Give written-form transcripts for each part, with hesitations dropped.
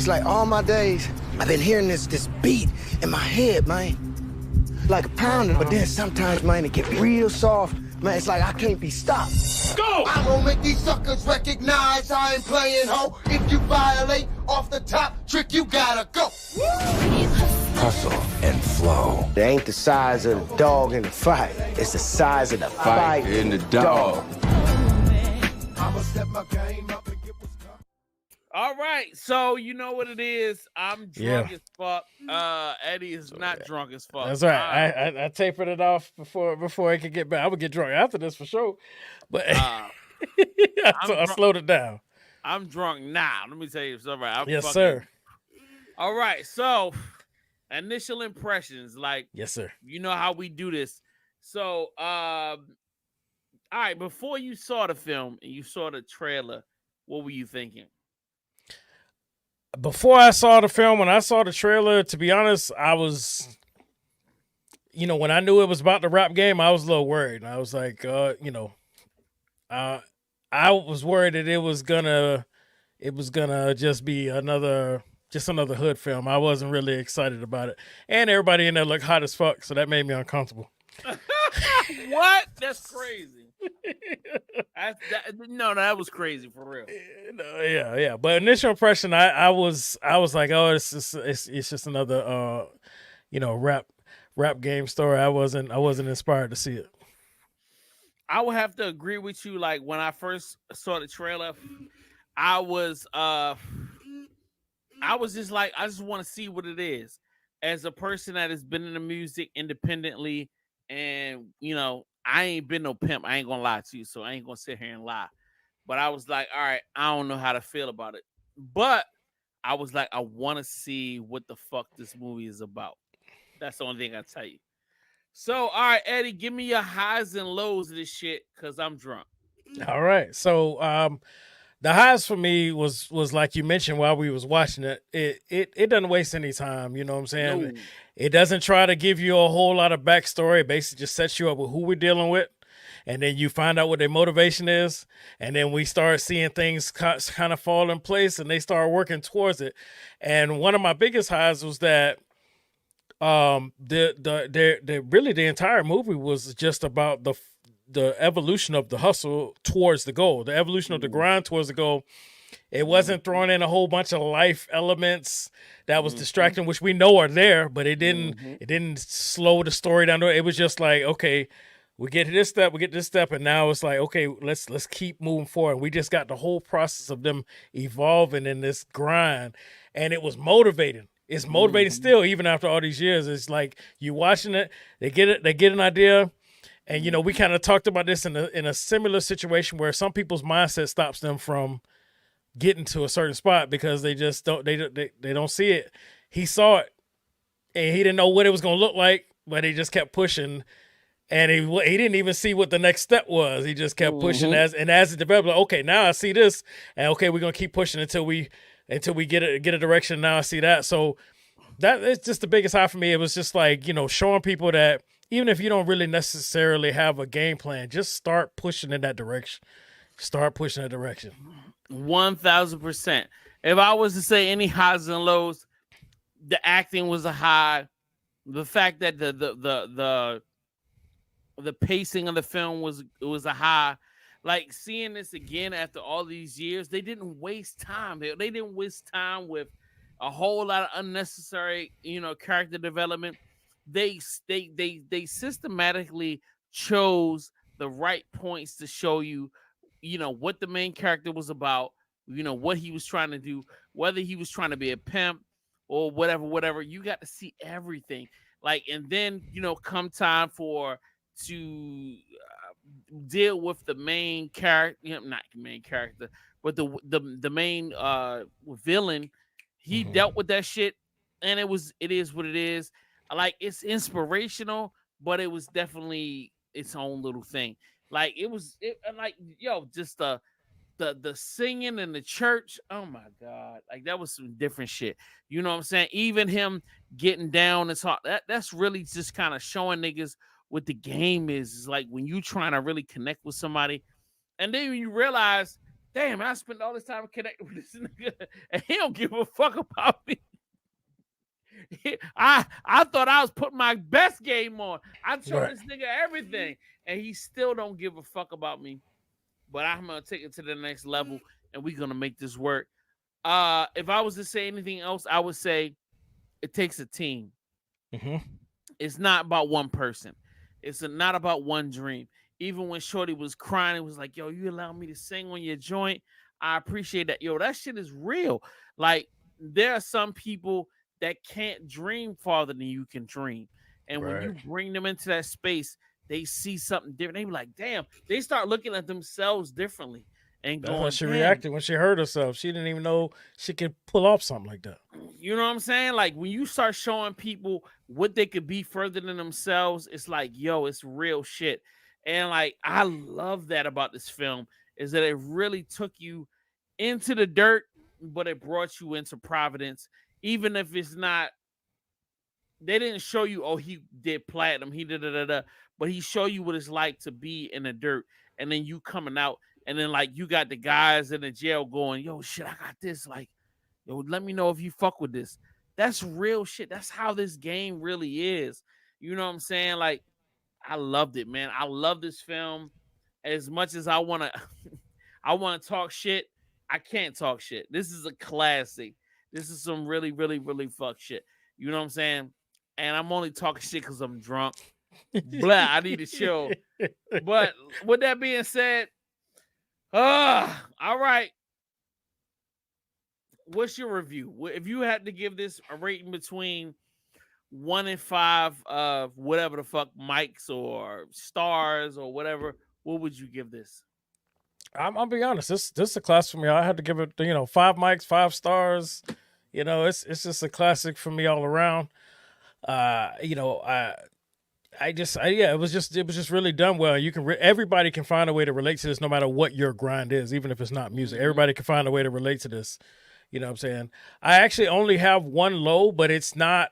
It's like all my days, I've been hearing this beat in my head, man. Like a pounder, but then sometimes, man, it get real soft. Man, it's like I can't be stopped. Go! I'm gonna make these suckers recognize I ain't playing ho. If you violate off the top, trick, you gotta go. Hustle and flow. It ain't the size of the dog in the fight. It's the size of the fight in the dog. I'ma step my game up and get what's coming. All right, so you know what it is. I'm drunk as fuck. Eddie is not drunk as fuck. That's right. I tapered it off before it could get back. I would get drunk after this for sure, but I slowed it down. I'm drunk now. Let me tell you something. Yes, sir. All right, so initial impressions, like, yes, sir. You know how we do this. So, all right, before you saw the film and you saw the trailer, what were you thinking? Before I saw the film, when I saw the trailer, to be honest, I was, when I knew it was about the rap game, I was a little worried. I was like, I was worried that it was gonna just be another hood film. I wasn't really excited about it, and everybody in there looked hot as fuck, so that made me uncomfortable. What? That's crazy. That was crazy for real. Yeah. But initial impression, I was like, oh, it's just another rap game story. I wasn't inspired to see it. I would have to agree with you. Like when I first saw the trailer, I was just like, I just want to see what it is. As a person that has been in the music independently, and I ain't been no pimp. I ain't gonna lie to you, so I ain't gonna sit here and lie. But I was like, all right, I don't know how to feel about it. But I was like, I want to see what the fuck this movie is about. That's the only thing I tell you. So, all right, Eddie, give me your highs and lows of this shit, because I'm drunk. All right. So the highs for me was like you mentioned while we was watching it. It doesn't waste any time. You know what I'm saying? No. It doesn't try to give you a whole lot of backstory. It basically just sets you up with who we're dealing with. And then you find out what their motivation is. And then we start seeing things kind of fall in place, and they start working towards it. And one of my biggest highs was that the entire movie was just about the evolution of the hustle towards the goal, the evolution of the grind towards the goal. It wasn't throwing in a whole bunch of life elements that was distracting, which we know are there, but it didn't slow the story down. It was just like, okay, we get this step, and now it's like, okay, let's keep moving forward. We just got the whole process of them evolving in this grind, and it was motivating. It's motivating still, even after all these years. It's like you watching it, they get an idea. And, we kind of talked about this in a similar situation where some people's mindset stops them from getting to a certain spot because they just don't see it. He saw it and he didn't know what it was going to look like, but he just kept pushing, and he didn't even see what the next step was. He just kept pushing as it developed. Like, okay, now I see this, and okay, we're going to keep pushing until we get a direction. Now I see that. So that is just the biggest high for me. It was just like, showing people that even if you don't really necessarily have a game plan, just start pushing in that direction. 1,000%. If I was to say any highs and lows, the acting was a high. The fact that the pacing of the film was a high. Like seeing this again after all these years, they didn't waste time. They didn't waste time with a whole lot of unnecessary, character development. They systematically chose the right points to show you, what the main character was about, what he was trying to do, whether he was trying to be a pimp or whatever. You got to see everything. Like, and then, come time to deal with the main character, not the main character, but the main villain. He dealt with that shit, and it is what it is. Like, it's inspirational, but it was definitely its own little thing. Like, just the singing in the church. Oh my God. Like, that was some different shit. You know what I'm saying? Even him getting down and talk, that's really just kind of showing niggas what the game is. It's like when you trying to really connect with somebody, and then you realize damn, I spent all this time connecting with this nigga, and he don't give a fuck about me. I thought I was putting my best game on. I showed this nigga everything, and he still don't give a fuck about me. But I'm gonna take it to the next level, and we're gonna make this work. If I was to say anything else, I would say it takes a team. Mm-hmm. It's not about one person. It's not about one dream. Even when Shorty was crying, it was like, yo, you allow me to sing on your joint. I appreciate that. Yo, that shit is real. Like, there are some people that can't dream farther than you can dream. And when you bring them into that space, they see something different. They be like, damn, they start looking at themselves differently. And That's going, how she damn. reacted when she heard herself. She didn't even know she could pull off something like that. You know what I'm saying? Like, when you start showing people what they could be further than themselves, it's like, yo, it's real shit. And like, I love that about this film, is that it really took you into the dirt, but it brought you into Providence. Even if it's not, they didn't show you, oh, he did platinum, he did but he showed you what it's like to be in the dirt, and then you coming out, and then like you got the guys in the jail going, yo, shit, I got this. Like, yo, let me know if you fuck with this. That's real shit. That's how this game really is. You know what I'm saying? Like, I loved it, man. I love this film as much as I want to talk shit. I can't talk shit. This is a classic. This is some really, really, really fuck shit. You know what I'm saying? And I'm only talking shit because I'm drunk. Blah, I need to chill. But with that being said, all right. What's your review? If you had to give this a rating between 1 and 5 of whatever the fuck mics or stars or whatever, what would you give this? I'll be honest. This is a class for me. I had to give it, 5 mics, 5 stars. It's just a classic for me all around. It was just really done well. You can everybody can find a way to relate to this, no matter what your grind is, even if it's not music. Everybody can find a way to relate to this. You know what I'm saying? I actually only have one low, but it's for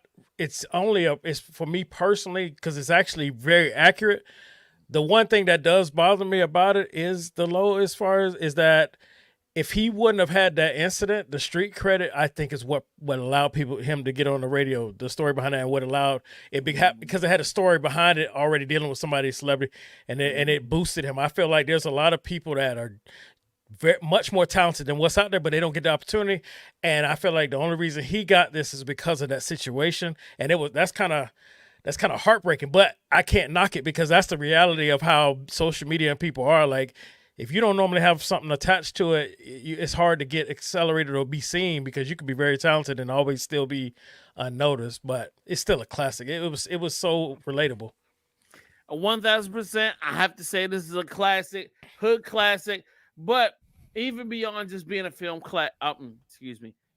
me personally, because it's actually very accurate. The one thing that does bother me about it is the low, as far as is that if he wouldn't have had that incident, the street credit, I think, is what allowed him to get on the radio. The story behind that, and what allowed it, because it had a story behind it already dealing with somebody's celebrity, and it boosted him. I feel like there's a lot of people that are much more talented than what's out there, but they don't get the opportunity. And I feel like the only reason he got this is because of that situation. And that's kind of heartbreaking, but I can't knock it, because that's the reality of how social media and people are. Like, if you don't normally have something attached to it, it's hard to get accelerated or be seen, because you can be very talented and always still be unnoticed. But it's still a classic. It was so relatable. 1,000%. I have to say this is a classic, hood classic. But even beyond just being a film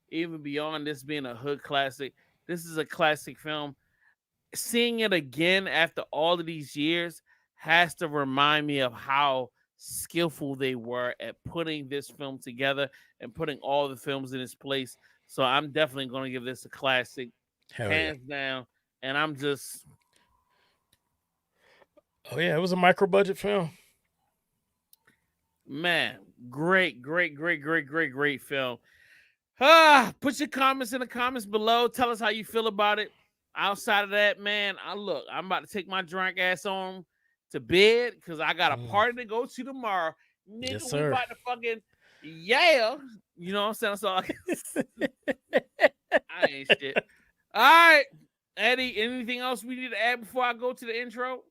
even beyond this being a hood classic, this is a classic film. Seeing it again after all of these years has to remind me of how skillful they were at putting this film together and putting all the films in its place. So I'm definitely going to give this a classic, hands down. And I'm just... Oh, yeah, it was a micro-budget film. Man, great film. Put your comments in the comments below. Tell us how you feel about it. Outside of that, man, I'm about to take my drunk ass on to bed, because I got a party to go to tomorrow. Nigga, yes, we about to fucking, yeah. You know what I'm saying? So I ain't shit. All right, Eddie, anything else we need to add before I go to the intro?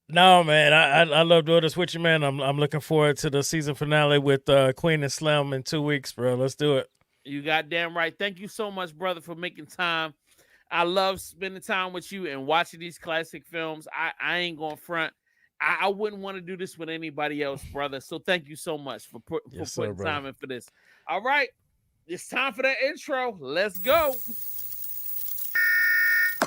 No, man, I love doing this with you, man. I'm looking forward to the season finale with Queen and Slim in 2 weeks, bro. Let's do it. You goddamn right. Thank you so much, brother, for making time. I love spending time with you and watching these classic films. I ain't going front. I wouldn't want to do this with anybody else, brother. So thank you so much for putting time in for this. All right, it's time for that intro. Let's go.